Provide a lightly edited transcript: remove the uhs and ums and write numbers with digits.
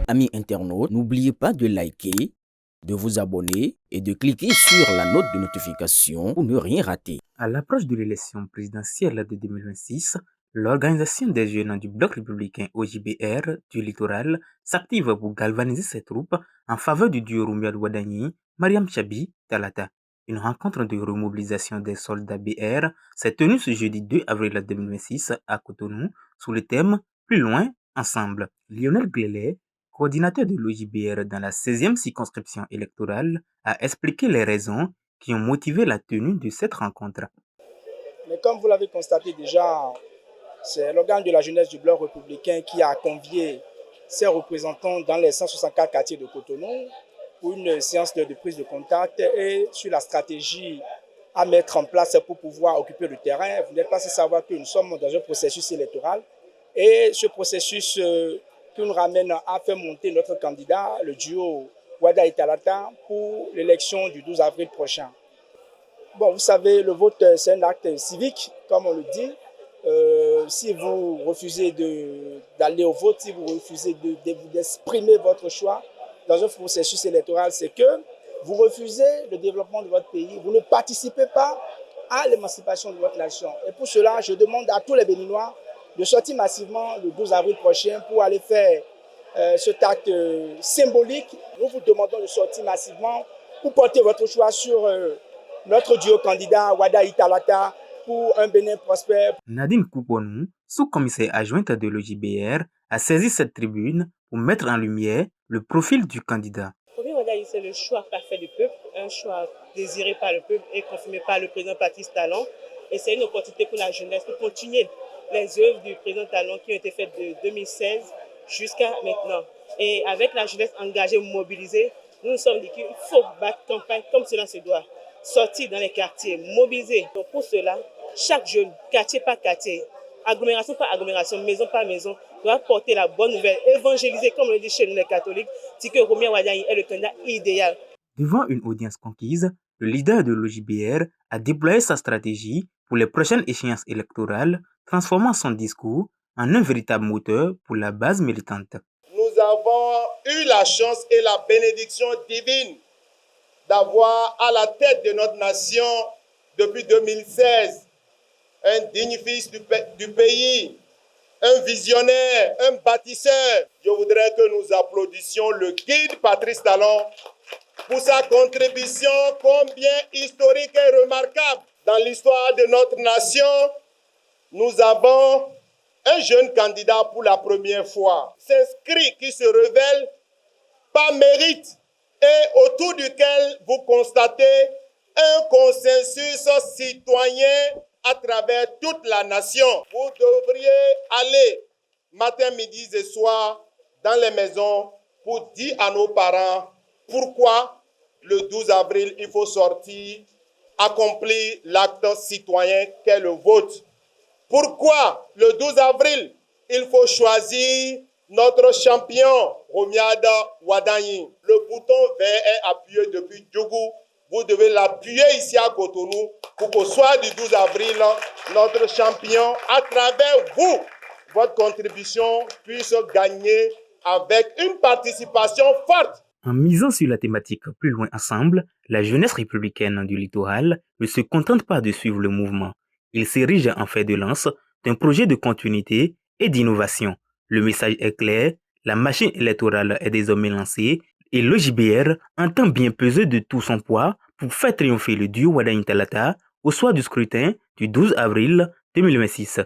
Amis internautes, n'oubliez pas de liker, de vous abonner et de cliquer sur la note de notification pour ne rien rater. À l'approche de l'élection présidentielle de 2026, l'organisation des jeunes du Bloc républicain OJBR du littoral s'active pour galvaniser ses troupes en faveur du duo Roumiad Wadagni, Mariam Chabi, Talata. Une rencontre de remobilisation des soldats BR s'est tenue ce jeudi 2 avril 2026 à Cotonou sous le thème Plus loin, ensemble. Lionel Glélé, coordinateur de l'OJBR dans la 16e circonscription électorale, a expliqué les raisons qui ont motivé la tenue de cette rencontre. Mais comme vous l'avez constaté déjà, c'est l'organe de la jeunesse du Bloc républicain qui a convié ses représentants dans les 164 quartiers de Cotonou pour une séance de prise de contact et sur la stratégie à mettre en place pour pouvoir occuper le terrain. Vous n'êtes pas sans savoir que nous sommes dans un processus électoral et ce processus qui nous ramène à faire monter notre candidat, le duo Wada et Talata, pour l'élection du 12 avril prochain. Bon, vous savez, le vote, c'est un acte civique, comme on le dit. Si vous refusez d'aller au vote, si vous refusez d'exprimer votre choix dans un processus électoral, c'est que vous refusez le développement de votre pays, vous ne participez pas à l'émancipation de votre nation. Et pour cela, je demande à tous les Béninois de sortir massivement le 12 avril prochain pour aller faire cet acte symbolique. Nous vous demandons de sortir massivement pour porter votre choix sur notre duo candidat Wada Talata pour un Bénin prospère. Nadine Kouponou, sous-commissaire adjointe de l'OJBR, a saisi cette tribune pour mettre en lumière le profil du candidat. Wada, c'est le choix parfait du peuple, un choix désiré par le peuple et confirmé par le président Patrice Talon. Et c'est une opportunité pour la jeunesse pour continuer les œuvres du président Talon qui ont été faites de 2016 jusqu'à maintenant. Et avec la jeunesse engagée, mobilisée, nous nous sommes dit qu'il faut battre campagne comme cela se doit. Sortir dans les quartiers, mobiliser. Donc pour cela, chaque jeune, quartier par quartier, agglomération par agglomération, maison par maison, doit porter la bonne nouvelle, évangéliser, comme on le dit chez nous les catholiques, dit que Roumiad Wadagni est le candidat idéal. Devant une audience conquise, le leader de l'OJBR a déployé sa stratégie pour les prochaines échéances électorales, transformant son discours en un véritable moteur pour la base militante. Nous avons eu la chance et la bénédiction divine d'avoir à la tête de notre nation depuis 2016 un digne fils du pays, un visionnaire, un bâtisseur. Je voudrais que nous applaudissions le guide Patrice Talon pour sa contribution combien historique et remarquable. Dans l'histoire de notre nation, nous avons un jeune candidat pour la première fois, s'inscrit, qui se révèle par mérite et autour duquel vous constatez un consensus citoyen à travers toute la nation. Vous devriez aller matin, midi et soir dans les maisons pour dire à nos parents pourquoi le 12 avril il faut sortir, accomplir l'acte citoyen qu'est le vote. Pourquoi le 12 avril il faut choisir notre champion, Roumiad Wadagni. Le bouton vert est appuyé depuis Djougou. Vous devez l'appuyer ici à Cotonou pour qu'au soir du 12 avril, notre champion, à travers vous, votre contribution puisse gagner avec une participation forte. En misant sur la thématique Plus loin ensemble, la jeunesse républicaine du littoral ne se contente pas de suivre le mouvement. Il s'érige en fer de lance d'un projet de continuité et d'innovation. Le message est clair, la machine électorale est désormais lancée et l'OJBR entend bien peser de tout son poids pour faire triompher le duo Wadagni Talata au soir du scrutin du 12 avril 2026.